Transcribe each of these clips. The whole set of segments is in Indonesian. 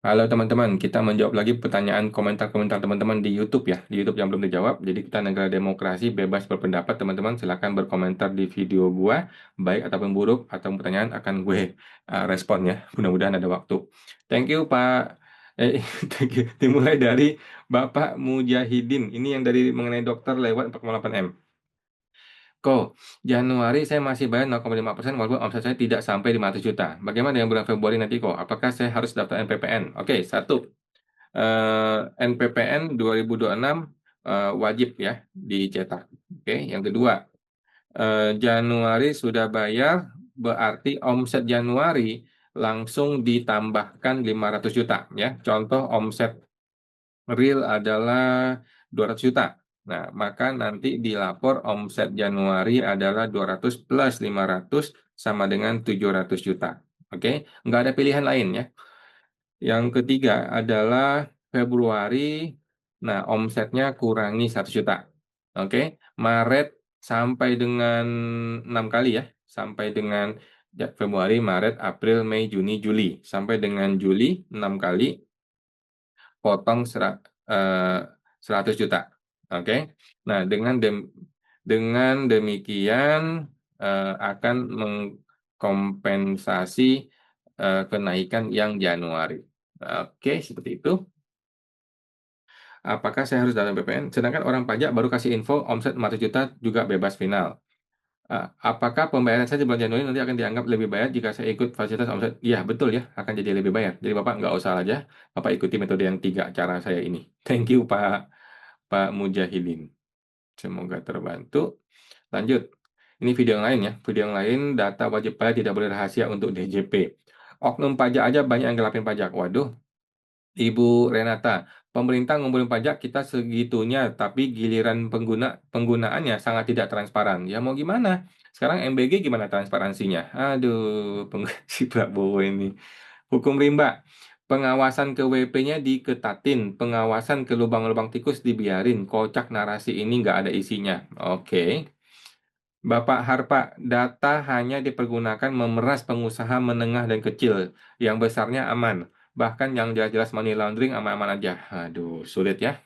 Halo teman-teman, kita menjawab lagi pertanyaan komentar-komentar teman-teman di YouTube ya, di YouTube yang belum dijawab. Jadi kita negara demokrasi, bebas berpendapat teman-teman. Silakan berkomentar di video gua, baik ataupun buruk, atau pertanyaan akan gue respon ya. Mudah-mudahan ada waktu. Thank you Pak. Thank you. Dimulai dari Bapak Mujahidin. Ini yang dari mengenai dokter lewat 4,8 M. Januari saya masih bayar 0,5% walaupun omset saya tidak sampai 500 juta. Bagaimana dengan bulan Februari nanti kok? Apakah saya harus daftar NPPN? Oke, satu. NPPN 2026 wajib ya dicetak. Oke, yang kedua, Januari sudah bayar, berarti omset Januari langsung ditambahkan 500 juta ya. Contoh omset real adalah 200 juta. Nah, maka nanti dilapor omset Januari adalah 200 plus 500 sama dengan 700 juta. Oke, nggak ada pilihan lain ya. Yang ketiga adalah Februari, nah omsetnya kurangi 1 juta. Oke, Maret sampai dengan 6 kali ya, sampai dengan Februari, Maret, April, Mei, Juni, Juli. Sampai dengan Juli 6 kali, potong 100 juta. Oke, nah dengan demikian akan mengkompensasi kenaikan yang Januari. Oke, seperti itu. Apakah saya harus dalam PPN? Sedangkan orang pajak baru kasih info omset 400 juta juga bebas final. Apakah pembayaran saya di bulan Januari nanti akan dianggap lebih bayar jika saya ikut fasilitas omset? Iya, betul ya, akan jadi lebih bayar. Jadi Bapak nggak usah aja, Bapak ikuti metode yang tiga cara saya ini. Thank you Pak Mujahidin. Semoga terbantu. Lanjut. Ini video yang lain ya. Video yang lain, data wajib pajak tidak boleh rahasia untuk DJP. Oknum pajak aja banyak yang gelapin pajak. Waduh, Ibu Renata, pemerintah ngumpulin pajak kita segitunya, tapi giliran penggunaannya sangat tidak transparan. Ya mau gimana? Sekarang MBG gimana transparansinya? Aduh, si Prabowo ini. Hukum rimba. Pengawasan ke WP-nya diketatin, pengawasan ke lubang-lubang tikus dibiarin. Kocak narasi ini nggak ada isinya. Oke. Bapak Harpa, data hanya dipergunakan memeras pengusaha menengah dan kecil. Yang besarnya aman. Bahkan yang jelas-jelas money laundering aman-aman aja. Aduh, sulit ya.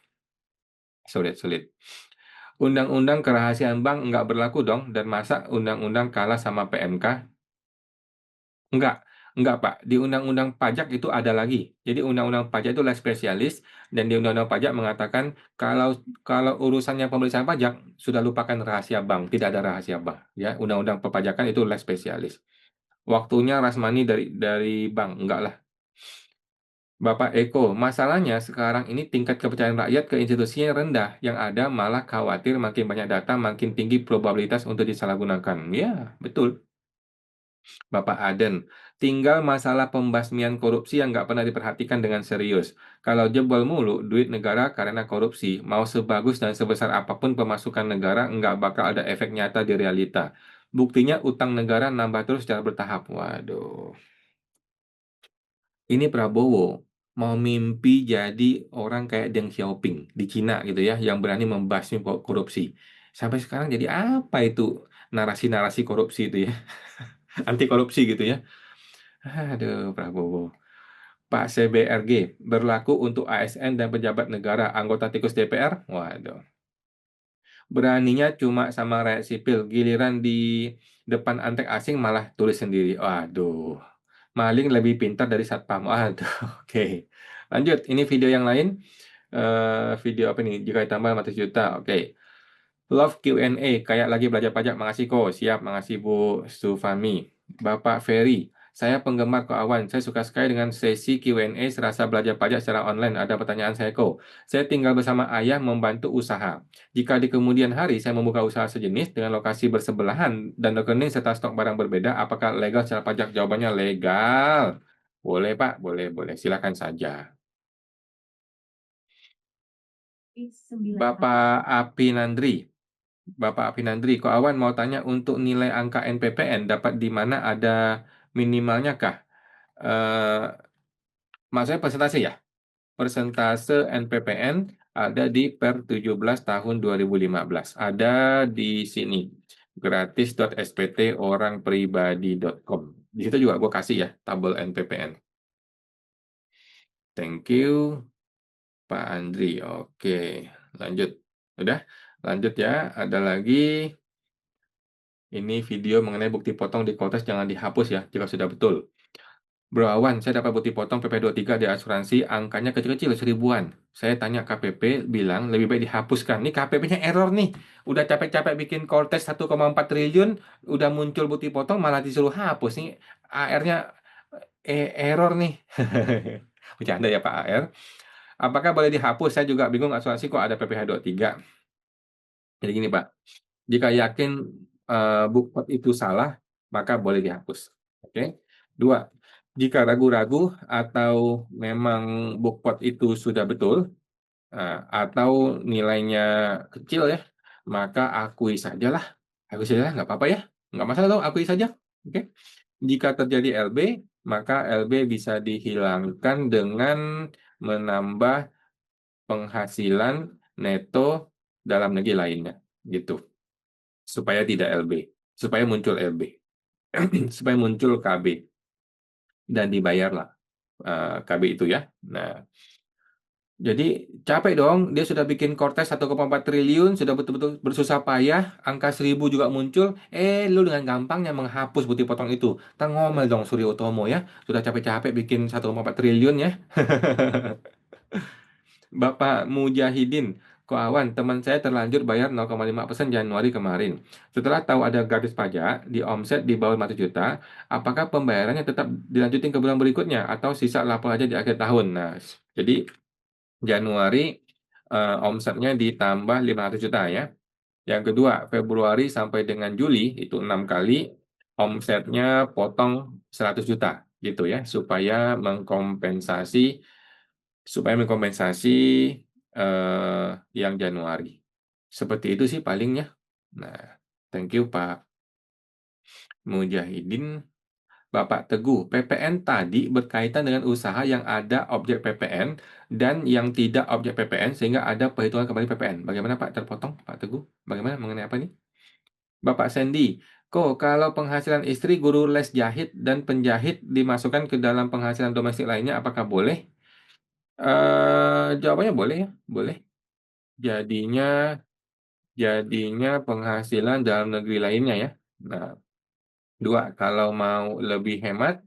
Sulit. Undang-undang kerahasiaan bank nggak berlaku dong. Dan masa undang-undang kalah sama PMK? Enggak. Enggak, Pak. Di undang-undang pajak itu ada lagi. Jadi undang-undang pajak itu leg spesialis. Dan di undang-undang pajak mengatakan kalau kalau urusannya pemeriksaan pajak, sudah lupakan rahasia bank. Tidak ada rahasia bank. Ya, undang-undang perpajakan itu leg spesialis. Waktunya Rasmani dari bank, enggak lah. Bapak Eko, masalahnya sekarang ini tingkat kepercayaan rakyat ke institusinya rendah. Yang ada malah khawatir makin banyak data, makin tinggi probabilitas untuk disalahgunakan. Ya, betul. Bapak Aden, tinggal masalah pembasmian korupsi yang nggak pernah diperhatikan dengan serius. Kalau jebol mulu duit negara karena korupsi, mau sebagus dan sebesar apapun pemasukan negara nggak bakal ada efek nyata di realita. Buktinya utang negara nambah terus secara bertahap. Waduh. Ini Prabowo mau mimpi jadi orang kayak Deng Xiaoping di Cina gitu ya, yang berani membasmi korupsi. Sampai sekarang jadi apa itu narasi-narasi korupsi itu ya, anti korupsi gitu ya. Aduh, Prabowo. Pak CBRG berlaku untuk ASN dan pejabat negara, anggota tikus DPR. Waduh, beraninya cuma sama rakyat sipil, giliran di depan antek asing malah tulis sendiri. Waduh. Maling lebih pintar dari satpam. Aduh, oke. Lanjut, ini video yang lain. Video apa nih? Jika ditambah 500 juta. Oke. Love Q&A. Kayak lagi belajar pajak. Makasih kok. Siap. Makasih Bu Sufami. Bapak Ferry. Saya penggemar Koawan. Saya suka sekali dengan sesi Q&A serasa belajar pajak secara online. Ada pertanyaan saya kok. Saya tinggal bersama ayah membantu usaha. Jika di kemudian hari saya membuka usaha sejenis dengan lokasi bersebelahan dan rekening serta stok barang berbeda, apakah legal secara pajak? Jawabannya legal. Boleh, Pak. Boleh. Silakan saja. Bapak Apinandri. Bapak Apinandri, kok Awan mau tanya untuk nilai angka NPPN dapat di mana ada minimalnya kah? Eh, Maksudnya persentase ya? Persentase NPPN ada di per 17 tahun 2015. Ada di sini. gratis.sptorangpribadi.com. Di situ juga gue kasih ya tabel NPPN. Thank you, Pak Andri. Oke, lanjut. Udah, lanjut ya. Ada lagi. Ini video mengenai bukti potong di Kotes jangan dihapus ya, jika sudah betul. Bro Awan, saya dapat bukti potong PP23 di asuransi, angkanya kecil-kecil, seribuan. Saya tanya KPP, bilang lebih baik dihapuskan. Nih KPP-nya error nih. Udah capek-capek bikin Cortex 1,4 triliun, udah muncul bukti potong, malah disuruh hapus. Nih AR-nya error nih. Bercanda ya Pak AR. Apakah boleh dihapus? Saya juga bingung asuransi kok ada PPh 23. Jadi gini Pak, jika yakin bookpot itu salah, maka boleh dihapus. Oke. Dua, jika ragu-ragu atau memang bookpot itu sudah betul atau nilainya kecil ya, maka akui sajalah. Akui saja nggak apa-apa ya. Nggak masalah dong, akui saja. Oke. Jika terjadi LB, maka LB bisa dihilangkan dengan menambah penghasilan neto dalam negeri lainnya. Gitu. Supaya tidak LB. Supaya muncul LB. Supaya muncul KB. Dan dibayarlah KB itu ya. Nah, jadi capek dong, dia sudah bikin Cortez 1,4 triliun, sudah betul-betul bersusah payah, angka 1000 juga muncul, lu dengan gampangnya menghapus bukti potong itu. Kita ngomel dong Suryo Utomo ya, sudah capek-capek bikin 1,4 triliun ya. Bapak Mujahidin, Koawan, teman saya terlanjur bayar 0,5% Januari kemarin. Setelah tahu ada gratis pajak di omset di bawah 5 juta, apakah pembayarannya tetap dilanjutin ke bulan berikutnya atau sisa lapor aja di akhir tahun? Nah, jadi Januari omsetnya ditambah 500 juta ya. Yang kedua, Februari sampai dengan Juli itu 6 kali omsetnya potong 100 juta gitu ya, supaya mengkompensasi yang Januari. Seperti itu sih palingnya. Nah, thank you Pak Mujahidin. Bapak Teguh, PPN tadi berkaitan dengan usaha yang ada objek PPN dan yang tidak objek PPN sehingga ada perhitungan kembali PPN. Bagaimana Pak? Terpotong Pak Teguh? Bagaimana mengenai apa ini? Bapak Sandy, kok kalau penghasilan istri guru les jahit dan penjahit dimasukkan ke dalam penghasilan domestik lainnya, apakah boleh? Jawabannya boleh ya, boleh. Jadinya jadinya penghasilan dalam negeri lainnya ya. Nah, dua, kalau mau lebih hemat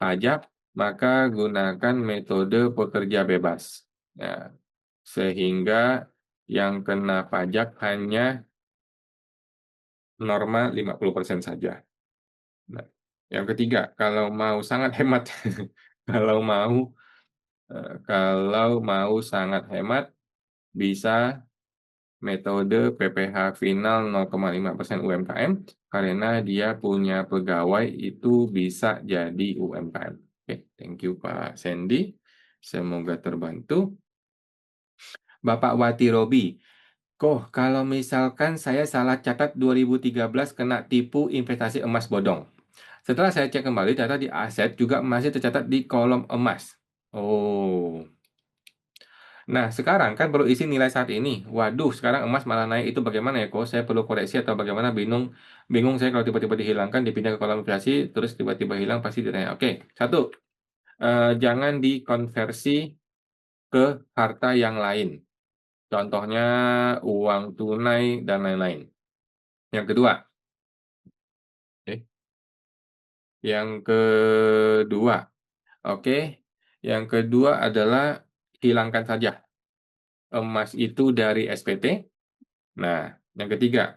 pajak, maka gunakan metode pekerja bebas. Ya, sehingga yang kena pajak hanya norma 50% saja. Nah, yang ketiga, kalau mau sangat hemat, kalau mau kalau mau sangat hemat, bisa metode PPh final 0,5% UMKM karena dia punya pegawai itu bisa jadi UMKM. Oke, thank you Pak Sandy. Semoga terbantu. Bapak Wati Robi, kok kalau misalkan saya salah catat 2013 kena tipu investasi emas bodong. Setelah saya cek kembali, data di aset juga masih tercatat di kolom emas. Oh, nah, sekarang kan perlu isi nilai saat ini. Waduh, sekarang emas malah naik itu bagaimana ya kok? Saya perlu koreksi atau bagaimana? Bingung, bingung saya kalau tiba-tiba dihilangkan, dipindah ke kolom inflasi, terus tiba-tiba hilang pasti ditanya. Oke, satu, jangan dikonversi ke harta yang lain. Contohnya uang tunai dan lain-lain. Yang kedua, eh, yang kedua, oke, yang kedua adalah hilangkan saja emas itu dari SPT. Nah, yang ketiga,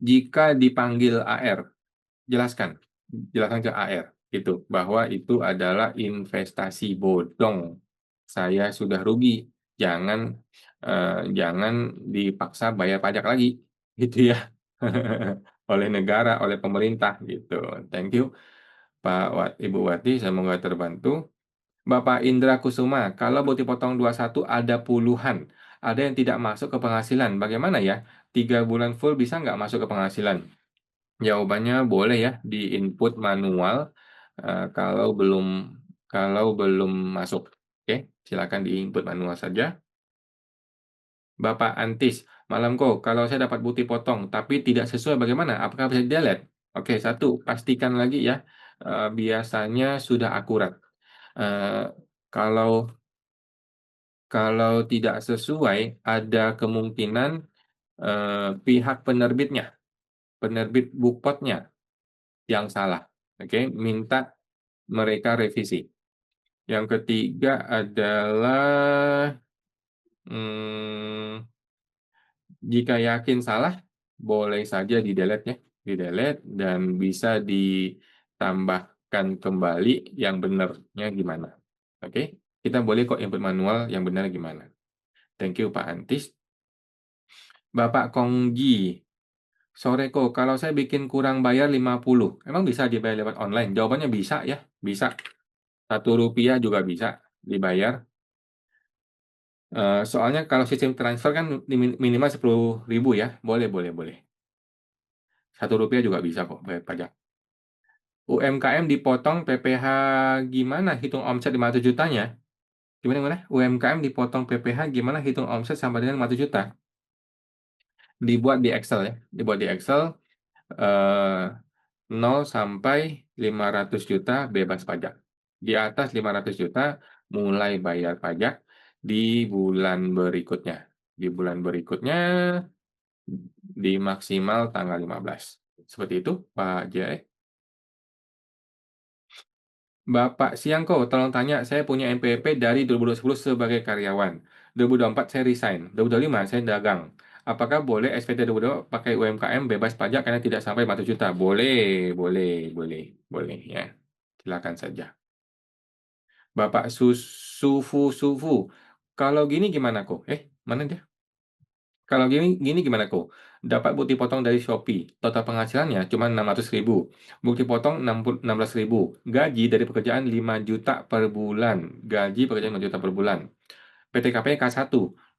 jika dipanggil AR, jelaskan, jelaskan ke AR gitu bahwa itu adalah investasi bodong. Saya sudah rugi, jangan dipaksa bayar pajak lagi, gitu ya, oleh negara, oleh pemerintah gitu. Thank you Ibu Wati, semoga terbantu. Bapak Indra Kusuma, kalau bukti potong 21 ada puluhan, ada yang tidak masuk ke penghasilan, bagaimana ya? 3 bulan full bisa nggak masuk ke penghasilan? Jawabannya boleh ya, di input manual kalau belum masuk. Oke, silakan di input manual saja. Bapak Antis, malam kok, kalau saya dapat bukti potong tapi tidak sesuai bagaimana? Apakah bisa delete? Oke, satu, pastikan lagi ya, biasanya sudah akurat. Eh, Kalau kalau tidak sesuai, ada kemungkinan pihak penerbit bukpotnya yang salah. Oke, minta mereka revisi. Yang ketiga adalah hmm, jika yakin salah, boleh saja di-delete ya, di-delete dan bisa ditambahkan kembali yang benarnya gimana. Oke, kita boleh kok input manual yang benar gimana. Thank you Pak Antis. Bapak Kongji, sore kok, kalau saya bikin kurang bayar 50, emang bisa dibayar lewat online? Jawabannya bisa ya, bisa. Rp1 juga bisa dibayar. Soalnya kalau sistem transfer kan minimal 10.000 ya. Boleh, boleh, boleh. Rp1 juga bisa kok bayar pajak. UMKM dipotong PPh gimana hitung omset 500 jutanya? Gimana, gimana? UMKM dipotong PPh gimana hitung omset sampai dengan 500 juta? Dibuat di Excel ya. Dibuat di Excel, eh, 0 sampai 500 juta bebas pajak. Di atas 500 juta mulai bayar pajak di bulan berikutnya. Di bulan berikutnya di maksimal tanggal 15. Seperti itu, Pak Jai. Bapak Siangko, tolong tanya, saya punya NPWP dari 2020 sebagai karyawan. 2024 saya resign. 2025 saya dagang. Apakah boleh SPT 2022 pakai UMKM bebas pajak karena tidak sampai 4 juta? Boleh, boleh, boleh, boleh ya. Silakan saja. Bapak Sufu. Kalau gini gimana kok? Mana dia? Kalau gini gimana kok? Dapat bukti potong dari Shopee. Total penghasilannya cuma 600.000. Bukti potong 16.000. Gaji dari pekerjaan 5 juta per bulan. Gaji pekerjaan 5 juta per bulan. PTKP K1.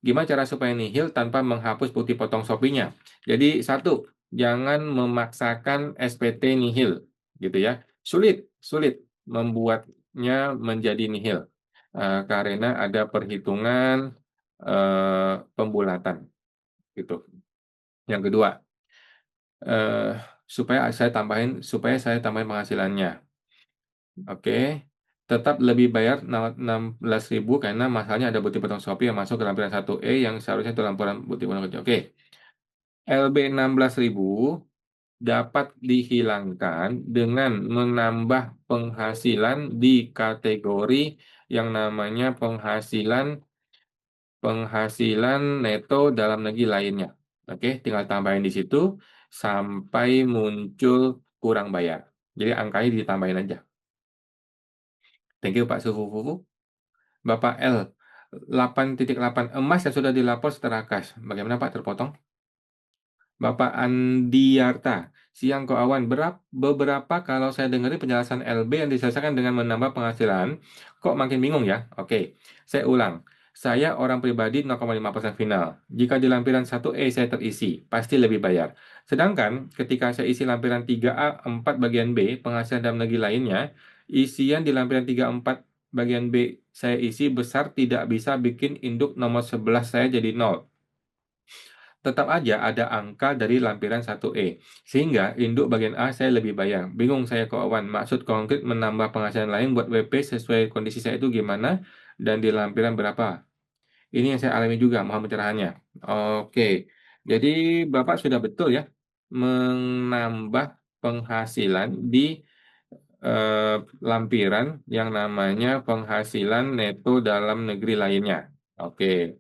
Gimana cara supaya nihil tanpa menghapus bukti potong Shopee-nya? Jadi satu, jangan memaksakan SPT nihil, gitu ya. Sulit membuatnya menjadi nihil. Karena ada perhitungan pembulatan, gitu. Yang kedua, eh, supaya saya tambahin penghasilannya. Oke, tetap lebih bayar 16.000 karena masalahnya ada bukti potong Shopee yang masuk ke lampiran 1E yang seharusnya itu lampiran bukti potong kerja. Oke, LB 16.000 dapat dihilangkan dengan menambah penghasilan di kategori yang namanya penghasilan neto dalam negeri lainnya. Oke, tinggal tambahin di situ sampai muncul kurang bayar. Jadi angkanya ditambahin aja. Thank you Pak Sufu. Bapak L, 8.8 emas yang sudah dilapor setelah kas. Bagaimana Pak terpotong? Bapak Andiarta, siang kok awan. Beberapa kalau saya dengar penjelasan LB yang diselesaikan dengan menambah penghasilan, kok makin bingung ya? Oke, saya ulang. Saya orang pribadi 0,5% final. Jika di lampiran 1E saya terisi, pasti lebih bayar. Sedangkan ketika saya isi lampiran 3A 4 bagian B, penghasilan dalam negeri lainnya, isian di lampiran 3 4 bagian B saya isi besar tidak bisa bikin induk nomor 11 saya jadi 0. Tetap aja ada angka dari lampiran 1E. Sehingga induk bagian A saya lebih bayar. Bingung saya kawan. Maksud konkret menambah penghasilan lain buat WP sesuai kondisi saya itu gimana dan di lampiran berapa? Ini yang saya alami juga, mohon pencerahannya. Oke, jadi Bapak sudah betul ya menambah penghasilan di eh, lampiran yang namanya penghasilan neto dalam negeri lainnya. Oke.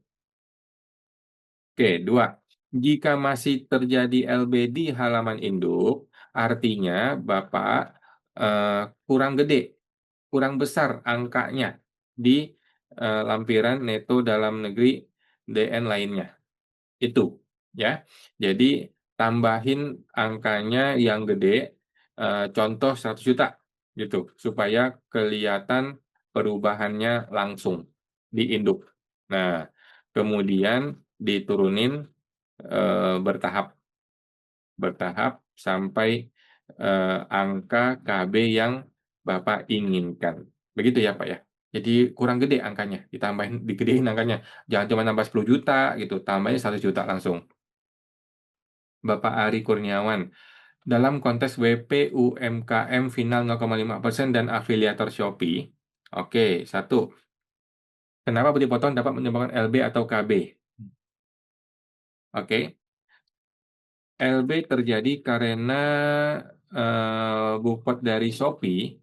Oke, dua. Jika masih terjadi LB di halaman induk, artinya Bapak eh, kurang gede, kurang besar angkanya di lampiran neto dalam negeri DN lainnya. Itu, ya. Jadi tambahin angkanya yang gede, contoh 100 juta, gitu, supaya kelihatan perubahannya langsung di induk. Nah, kemudian diturunin bertahap bertahap sampai angka KB yang Bapak inginkan. Begitu ya Pak ya. Jadi kurang gede angkanya, ditambahin digedein angkanya. Jangan cuma nambah 10 juta gitu, tambahnya 100 juta langsung. Bapak Ari Kurniawan, dalam konteks WP UMKM final 0,5% dan afiliator Shopee. Oke, satu. Kenapa bukti potong dapat menyebabkan LB atau KB? Oke, LB terjadi karena bukot dari Shopee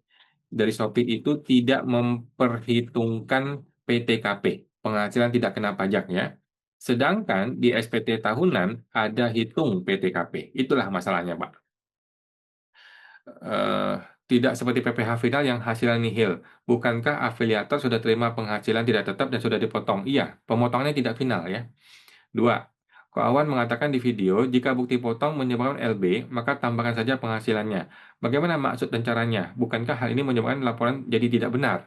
itu tidak memperhitungkan PTKP, penghasilan tidak kena pajak ya. Sedangkan di SPT tahunan ada hitung PTKP. Itulah masalahnya, Pak. eh, Tidak seperti PPh final yang hasilnya nihil. Bukankah afiliator sudah terima penghasilan tidak tetap dan sudah dipotong? Iya, pemotongannya tidak final ya. Dua, Koawan mengatakan di video, jika bukti potong menyebabkan LB, maka tambahkan saja penghasilannya. Bagaimana maksud dan caranya? Bukankah hal ini menyebabkan laporan jadi tidak benar?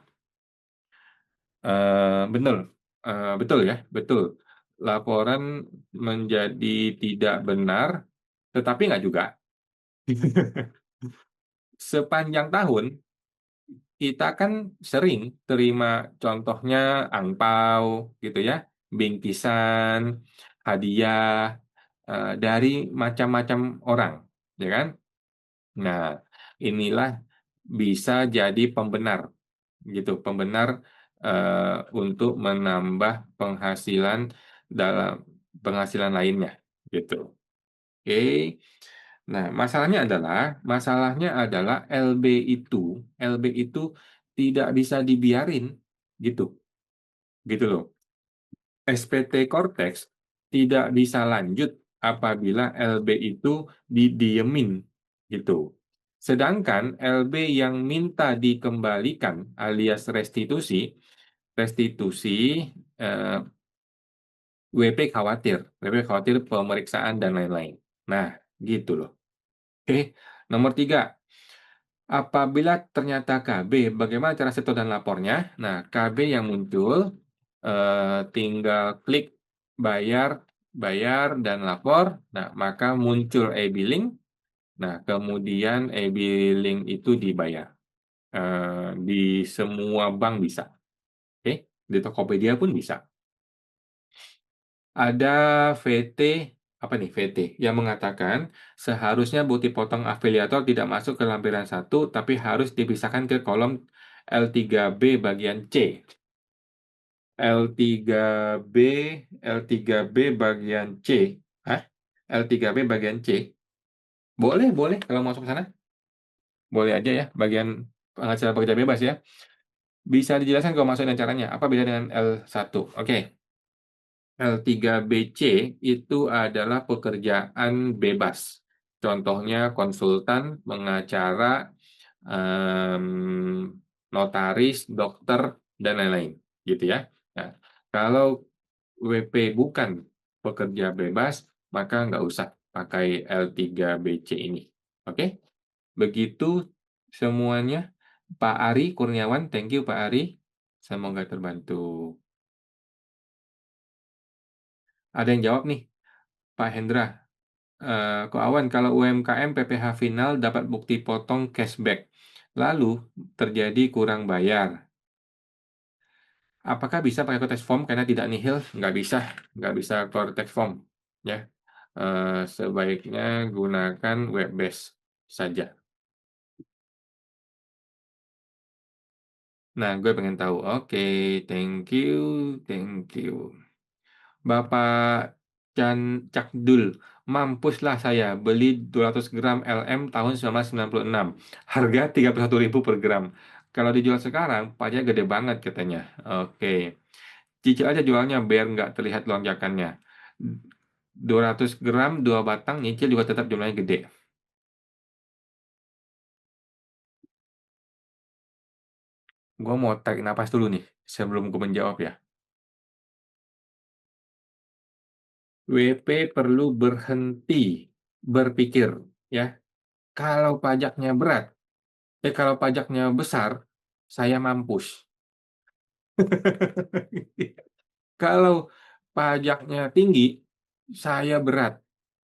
Benar. Betul ya, betul. Laporan menjadi tidak benar, tetapi nggak juga. Sepanjang tahun, kita kan sering terima contohnya angpau gitu ya, bingkisan, hadiah dari macam-macam orang, ya kan? Nah, inilah bisa jadi pembenar gitu, pembenar untuk menambah penghasilan dalam penghasilan lainnya gitu. Oke. Nah, masalahnya adalah LB itu tidak bisa dibiarin gitu. Gitu loh. SPT Cortex tidak bisa lanjut apabila LB itu didiemin gitu. Sedangkan LB yang minta dikembalikan alias restitusi, restitusi eh, WP khawatir pemeriksaan dan lain-lain. Nah, gitu loh. Oke, nomor tiga. Apabila ternyata KB, bagaimana cara setor dan lapornya? Nah, KB yang muncul, tinggal klik bayar, bayar dan lapor. Nah, maka muncul e-billing. Nah, kemudian e-billing itu dibayar. Di semua bank bisa. Oke, di Tokopedia pun bisa. Ada VT, apa nih VT, yang mengatakan seharusnya bukti potong afiliator tidak masuk ke lampiran 1, tapi harus dipisahkan ke kolom L3B bagian C. L3B, L3B bagian C. Hah? L3B bagian C. Boleh, boleh kalau masuk ke sana. Boleh aja ya, bagian penghasilan pekerja bebas ya. Bisa dijelaskan kalau masuk dan caranya. Apa beda dengan L1? Oke. L3BC itu adalah pekerjaan bebas. Contohnya konsultan, pengacara, em, notaris, dokter, dan lain-lain. Gitu ya. Nah, kalau WP bukan pekerja bebas, maka nggak usah pakai L3BC ini. Oke? Begitu semuanya. Pak Ari Kurniawan, thank you Pak Ari. Semoga terbantu. Ada yang jawab nih, Pak Hendra. Ko Awan, kalau UMKM PPh final dapat bukti potong cashback, lalu terjadi kurang bayar. Apakah bisa pakai konteks form karena tidak nihil? Nggak bisa konteks form. Ya, sebaiknya gunakan web based saja. Nah, gue pengen tahu. Oke, thank you, thank you. Bapak Cakdul, mampuslah saya beli 200 gram LM tahun 1996. Harga 31.000 per gram. Kalau dijual sekarang, pajaknya gede banget katanya. Oke. Cicil aja jualnya biar nggak terlihat lonjakannya. 200 gram, 2 batang, nyicil juga tetap jumlahnya gede. Gua mau tarik napas dulu nih, sebelum gue menjawab ya. WP perlu berhenti berpikir, ya. Kalau pajaknya berat, kalau pajaknya besar, saya mampus. Kalau pajaknya tinggi, saya berat.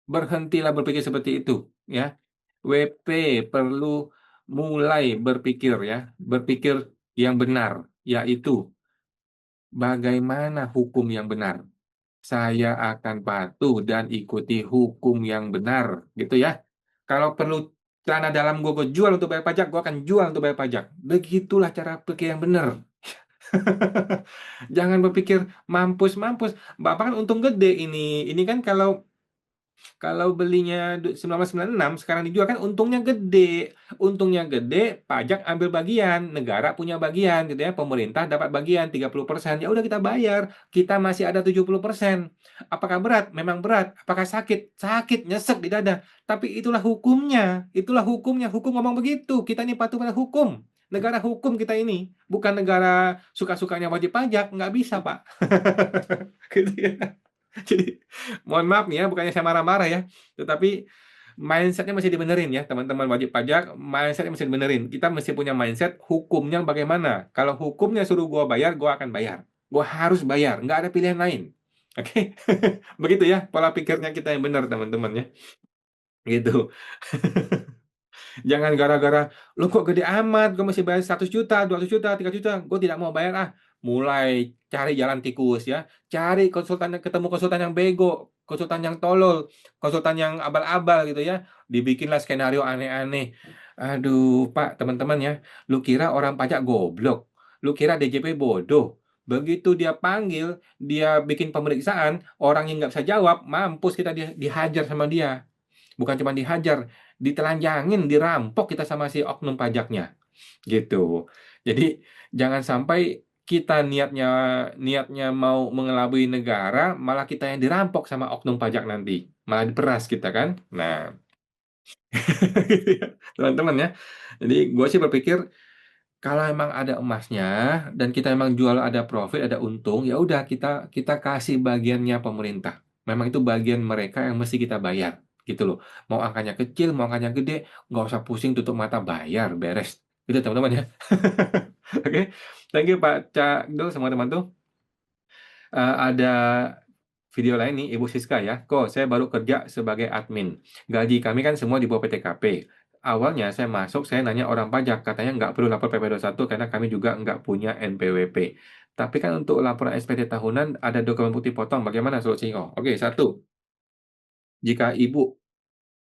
Berhentilah berpikir seperti itu, ya. WP perlu mulai berpikir, ya, berpikir yang benar, yaitu bagaimana hukum yang benar. Saya akan patuh dan ikuti hukum yang benar, gitu ya. Kalau perlu celana dalam gue jual untuk bayar pajak, gue akan jual untuk bayar pajak. Begitulah cara pikir yang benar. Jangan berpikir mampus-mampus. Bapak kan untung gede ini. Ini kan kalau belinya 1996 sekarang dijual kan untungnya gede. Untungnya gede, pajak ambil bagian, negara punya bagian gitu ya, pemerintah dapat bagian 30%. Ya udah kita bayar. Kita masih ada 70%. Apakah berat? Memang berat. Apakah sakit? Sakit, nyesek di dada. Tapi itulah hukumnya. Itulah hukumnya. Hukum ngomong begitu. Kita ini patuh pada hukum. Negara hukum kita ini, bukan negara suka-sukanya wajib pajak, nggak bisa, Pak. Gitu ya. Jadi, mohon maaf nih ya, bukannya saya marah-marah ya, tetapi mindsetnya mesti dibenerin ya, teman-teman wajib pajak, mindsetnya mesti dibenerin. Kita mesti punya mindset hukumnya bagaimana. Kalau hukumnya suruh gua bayar, gua akan bayar. Gua harus bayar, nggak ada pilihan lain. Oke, begitu ya pola pikirnya kita yang benar, teman-teman ya. Gitu. Jangan gara-gara, "Loh kok gede amat, gue masih bayar 100 juta, 200 juta, 3 juta, gue tidak mau bayar ah." Mulai cari jalan tikus ya, cari konsultan, ketemu konsultan yang bego, konsultan yang tolol, konsultan yang abal-abal gitu ya, dibikinlah skenario aneh-aneh. Aduh, Pak, teman-teman ya, lu kira orang pajak goblok? Lu kira DJP bodoh? Begitu dia panggil, dia bikin pemeriksaan, orang yang nggak bisa jawab, mampus kita dihajar sama dia. Bukan cuma dihajar, ditelanjangin, dirampok kita sama si oknum pajaknya, gitu. Jadi jangan sampai kita niatnya niatnya mau mengelabui negara, malah kita yang dirampok sama oknum pajak nanti, malah diperas kita kan. Nah, gitu ya, teman-teman ya. Jadi gue sih berpikir kalau emang ada emasnya dan kita emang jual ada profit, ada untung, ya udah kita kita kasih bagiannya pemerintah. Memang itu bagian mereka yang mesti kita bayar, gitu loh. Mau angkanya kecil, mau angkanya gede, nggak usah pusing tutup mata bayar, beres. Gitu teman-teman ya. Oke, thank you Pak Cak Dul semua teman tuh. Ada video lain nih, Ibu Siska ya. Kok saya baru kerja sebagai admin. Gaji kami kan semua di bawah PTKP. Awalnya saya masuk, saya nanya orang pajak, katanya nggak perlu lapor PP21 karena kami juga nggak punya NPWP. Tapi kan untuk laporan SPT tahunan ada dokumen putih potong, bagaimana solusinya? Oke, satu, jika Ibu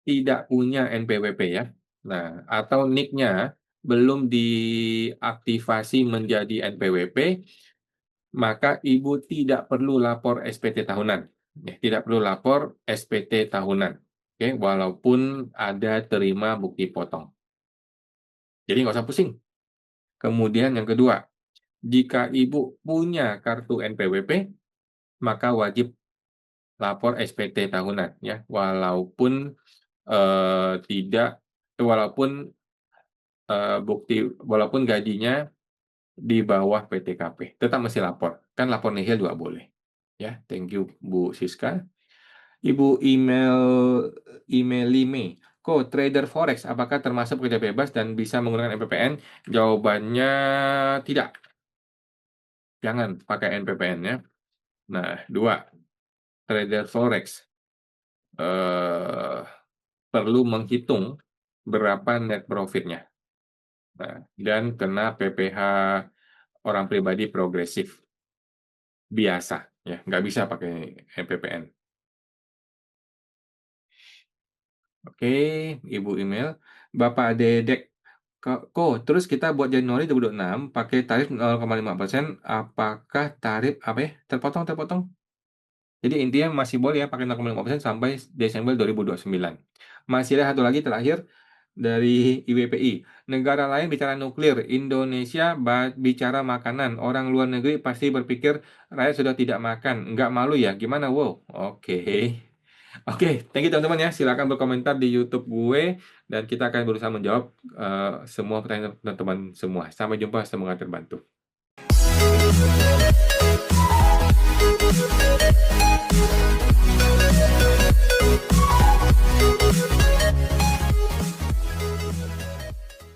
tidak punya NPWP ya, nah atau NIK-nya belum diaktifasi menjadi NPWP, maka Ibu tidak perlu lapor SPT tahunan. Ya, tidak perlu lapor SPT tahunan. Oke, walaupun ada terima bukti potong. Jadi nggak usah pusing. Kemudian yang kedua, jika Ibu punya kartu NPWP, maka wajib lapor SPT tahunan ya, walaupun tidak walaupun walaupun gajinya di bawah PTKP, tetap mesti lapor. Kan lapor nihil juga boleh. Ya, thank you Bu Siska. Ibu email Lime. Kok trader forex apakah termasuk pekerja bebas dan bisa menggunakan NPPN? Jawabannya tidak. Jangan pakai NPPN ya. Nah, dua, trader forex eh, perlu menghitung berapa net profitnya. Nah, dan kena PPh orang pribadi progresif biasa ya, nggak bisa pakai NPPN. Oke, Ibu email. Bapak Dedek, kok terus kita buat Januari 2026 pakai tarif 0,5%, apakah tarif apa ya? Terpotong? Jadi intinya masih boleh ya pakai 0,5% sampai Desember 2029. Masih ada satu lagi terakhir dari IWPI. Negara lain bicara nuklir, Indonesia bicara makanan. Orang luar negeri pasti berpikir rakyat sudah tidak makan. Nggak malu ya? Gimana? Wow, oke. Oke, thank you teman-teman ya. Silakan berkomentar di YouTube gue dan kita akan berusaha menjawab semua pertanyaan teman-teman semua. Sampai jumpa, semoga terbantu.